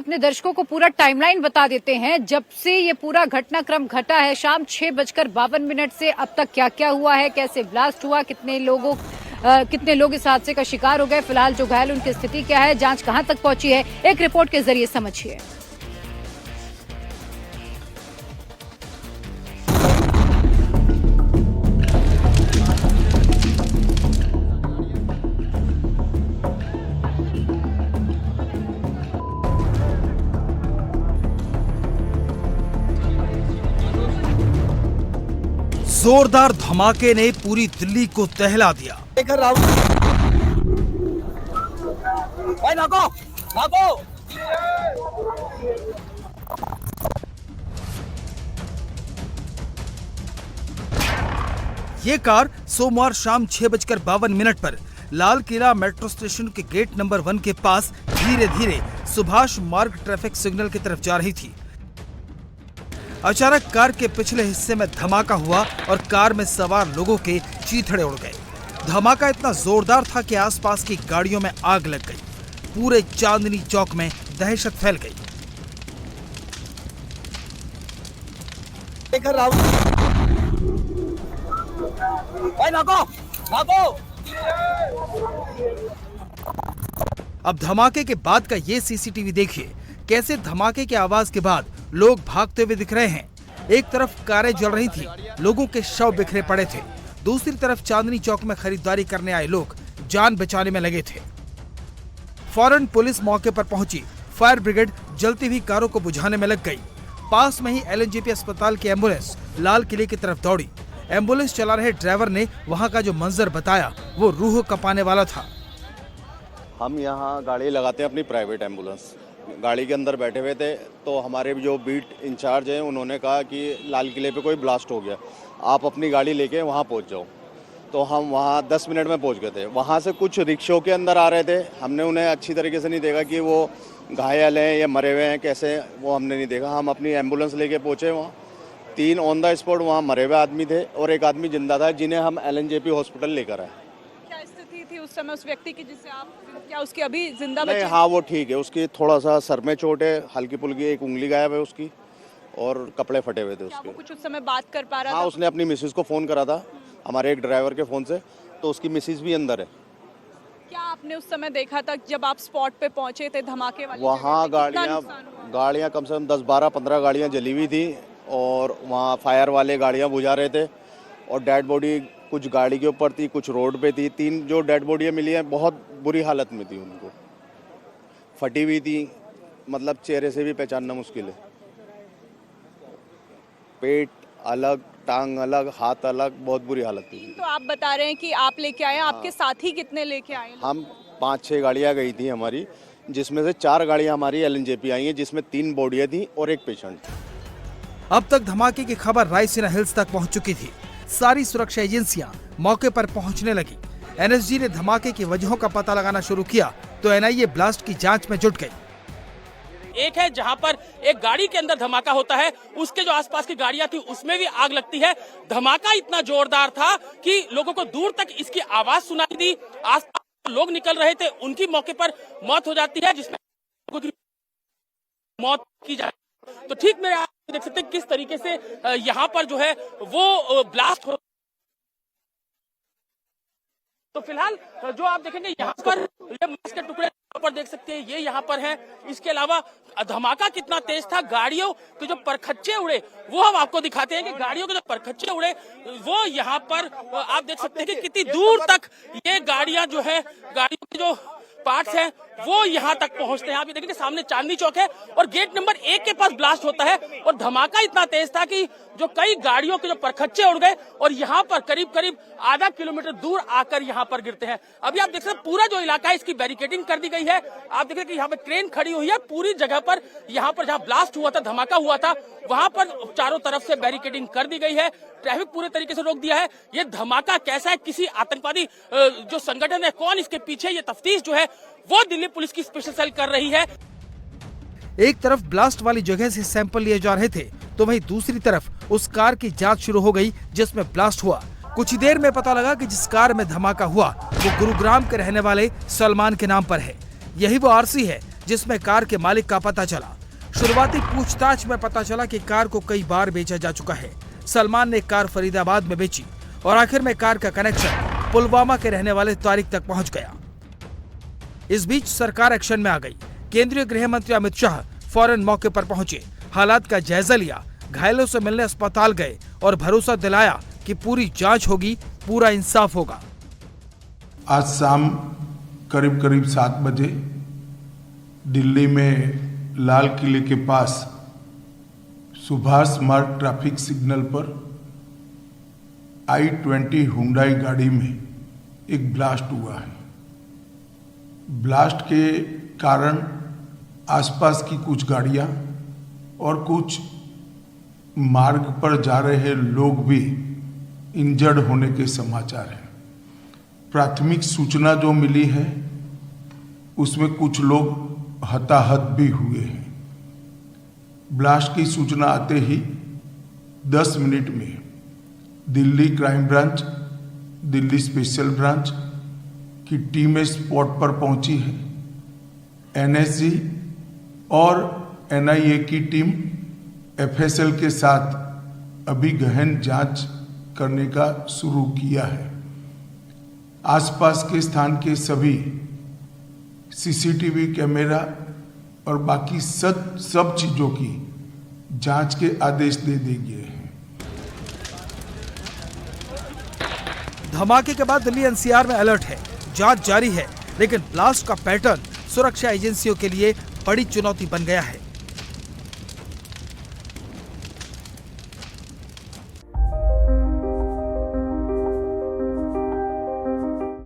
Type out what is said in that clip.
अपने दर्शकों को पूरा टाइमलाइन बता देते हैं। जब से ये पूरा घटनाक्रम घटा है शाम 6:52 से अब तक क्या क्या हुआ है, कैसे ब्लास्ट हुआ, कितने लोग इस हादसे का शिकार हो गए, फिलहाल जो घायल उनकी स्थिति क्या है, जांच कहां तक पहुंची है, एक रिपोर्ट के जरिए समझिए। जोरदार धमाके ने पूरी दिल्ली को दहला दिया। भागो, भागो। ये कार सोमवार शाम 6:52 पर लाल किला मेट्रो स्टेशन के गेट नंबर 1 के पास धीरे धीरे सुभाष मार्ग ट्रैफिक सिग्नल की तरफ जा रही थी। अचानक कार के पिछले हिस्से में धमाका हुआ और कार में सवार लोगों के चीथड़े उड़ गए। धमाका इतना जोरदार था कि आसपास की गाड़ियों में आग लग गई। पूरे चांदनी चौक में दहशत फैल गई। भागो, भागो। अब धमाके के बाद का ये सीसीटीवी देखिए, कैसे धमाके की आवाज के बाद लोग भागते हुए दिख रहे हैं। एक तरफ कारें जल रही थी, लोगों के शव बिखरे पड़े थे। दूसरी तरफ चांदनी चौक में खरीदारी करने आए लोग जान बचाने में लगे थे। फौरन पुलिस मौके पर पहुंची। फायर ब्रिगेड जलती हुई कारों को बुझाने में लग गई। पास में ही एलएनजेपी अस्पताल की एम्बुलेंस लाल किले की तरफ दौड़ी। एम्बुलेंस चला रहे ड्राइवर ने वहां का जो मंजर बताया वो रूह कपाने वाला था। हम यहाँ गाड़ी लगाते हैं अपनी प्राइवेट एम्बुलेंस। गाड़ी के अंदर बैठे हुए थे तो हमारे जो बीट इंचार्ज हैं उन्होंने कहा कि लाल किले पे कोई ब्लास्ट हो गया, आप अपनी गाड़ी लेके वहाँ पहुँच जाओ। तो हम वहाँ 10 मिनट में पहुँच गए थे। वहाँ से कुछ रिक्शों के अंदर आ रहे थे। हमने उन्हें अच्छी तरीके से नहीं देखा कि वो घायल हैं या मरे हुए हैं कैसे, वो हमने नहीं देखा। हम अपनी एम्बुलेंस लेके पहुँचे वहाँ। 3 ऑन द स्पॉट वहाँ मरे हुए आदमी थे और एक आदमी जिंदा था, जिन्हें हम LNJP हॉस्पिटल लेकर आए। क्या स्थिति थी उस समय उस व्यक्ति की जिससे आप, क्या उसकी अभी जिंदा नहीं, बचे? हाँ वो ठीक है। उसकी थोड़ा सा सर में चोट है, हल्की पुल्की, एक उंगली गायब है उसकी और कपड़े फटे हुए थे क्या उसके। वो कुछ उस समय बात कर पा रहा हाँ, था? उसने अपनी मिसेज को फ़ोन करा था हमारे एक ड्राइवर के फ़ोन से, तो उसकी मिसेज भी अंदर है। क्या आपने उस समय देखा था जब आप स्पॉट पे पहुंचे थे धमाके वाली वहाँ जगह पे? कितना नुकसान हुआ? गाड़ियाँ कम से कम 10-12-15 गाड़ियाँ जली हुई थी और वहाँ फायर वाले गाड़ियाँ बुझा रहे थे और डेड बॉडी कुछ गाड़ी के ऊपर थी, कुछ रोड पे थी। 3 जो डेड बॉडियाँ मिली हैं बहुत बुरी हालत में थी, उनको फटी हुई थी, मतलब चेहरे से भी पहचानना मुश्किल है। पेट अलग, टांग अलग, हाथ अलग, बहुत बुरी हालत थी। तो आप बता रहे हैं कि आप लेके आए, आपके साथी कितने लेके आए? हम 5-6 गाड़ियाँ गई थी हमारी, जिसमें से 4 गाड़ियाँ हमारी LNJP आई हैं, जिसमें 3 बॉडियाँ थी और एक पेशेंट। अब तक धमाके की खबर रायसीना हिल्स तक पहुंच चुकी थी। सारी सुरक्षा एजेंसियां मौके पर पहुंचने लगी। NSG ने धमाके की वजहों का पता लगाना शुरू किया तो NIA ब्लास्ट की जांच में जुट गई। एक है जहां पर एक गाड़ी के अंदर धमाका होता है, उसके जो आसपास की गाड़ियां थी उसमें भी आग लगती है। धमाका इतना जोरदार था कि लोगों को दूर तक इसकी आवाज सुनाई दी। आसपास लोग निकल रहे थे, उनकी मौके पर मौत हो जाती है, जिसमें लोगों की मौत की जाती है। तो ठीक मेरे आप देख सकते हैं किस तरीके से यहाँ पर जो है वो ब्लास्ट हो। तो फिलहाल जो आप देखेंगे यहाँ पर ये मांस के टुकड़े पर देख सकते हैं, ये यहाँ पर है। इसके अलावा धमाका कितना तेज था, गाड़ियों के जो परखच्चे उड़े वो हम आपको दिखाते हैं कि गाड़ियों के जो परखच्चे उड़े वो यहाँ पर आप देख सकते हैं कि कितनी दूर तक ये गाड़ियां जो है, गाड़ियों के जो पार्ट्स हैं वो यहाँ तक पहुँचते हैं। आप ये देखेंगे सामने चांदनी चौक है और गेट नंबर 1 के पास ब्लास्ट होता है और धमाका इतना तेज था कि जो कई गाड़ियों के जो परखच्चे उड़ गए और यहाँ पर करीब करीब आधा किलोमीटर दूर आकर यहाँ पर गिरते हैं। अभी आप देख सकते हैं पूरा जो इलाका है इसकी बैरिकेडिंग कर दी गई है। आप देख रहे हैं कि यहाँ पे ट्रेन खड़ी हुई है पूरी जगह पर। यहाँ पर जहाँ ब्लास्ट हुआ था, धमाका हुआ था, वहां पर चारों तरफ से बैरिकेडिंग कर दी गई है। ट्रैफिक पूरे तरीके से रोक दिया है। ये धमाका कैसा है, किसी आतंकवादी जो संगठन है, कौन इसके पीछे, ये तफ्तीश जो है वो दिल्ली पुलिस की स्पेशल सेल कर रही है। एक तरफ ब्लास्ट वाली जगह से सैंपल लिए जा रहे थे तो वहीं दूसरी तरफ उस कार की जांच शुरू हो गई जिसमें ब्लास्ट हुआ। कुछ ही देर में पता लगा कि जिस कार में धमाका हुआ वो गुरुग्राम के रहने वाले सलमान के नाम पर है। यही वो आरसी है जिसमें कार के मालिक का पता चला। शुरुआती पूछताछ में पता चला कि कार को कई बार बेचा जा चुका है। सलमान ने कार फरीदाबाद में बेची और आखिर में कार का कनेक्शन पुलवामा के रहने वाले तारिक तक पहुंच गया। इस बीच सरकार एक्शन में आ गई। केंद्रीय गृह मंत्री अमित शाह फौरन मौके पर पहुंचे, हालात का जायजा लिया, घायलों से मिलने अस्पताल गए और भरोसा दिलाया कि पूरी जांच होगी, पूरा इंसाफ होगा। आज शाम करीब 7 बजे दिल्ली में लाल किले के पास सुभाष मार्ग ट्रैफिक सिग्नल पर i20 हुंडई गाड़ी में एक ब्लास्ट हुआ है। ब्लास्ट के कारण आसपास की कुछ गाड़ियां और कुछ मार्ग पर जा रहे लोग भी इंजर्ड होने के समाचार हैं। प्राथमिक सूचना जो मिली है उसमें कुछ लोग हताहत भी हुए हैं। ब्लास्ट की सूचना आते ही 10 मिनट में Delhi crime branch, Delhi special branch की टीमें स्पॉट पर पहुंची है। एनएसजी और एनआईए की टीम एफएसएल के साथ अभी गहन जांच करने का शुरू किया है। आसपास के स्थान के सभी सीसीटीवी कैमरा और बाकी सब चीजों की जांच के आदेश दे दिए गए हैं। धमाके के बाद दिल्ली एनसीआर में अलर्ट है, जांच जारी है, लेकिन ब्लास्ट का पैटर्न सुरक्षा एजेंसियों के लिए बड़ी चुनौती बन गया है।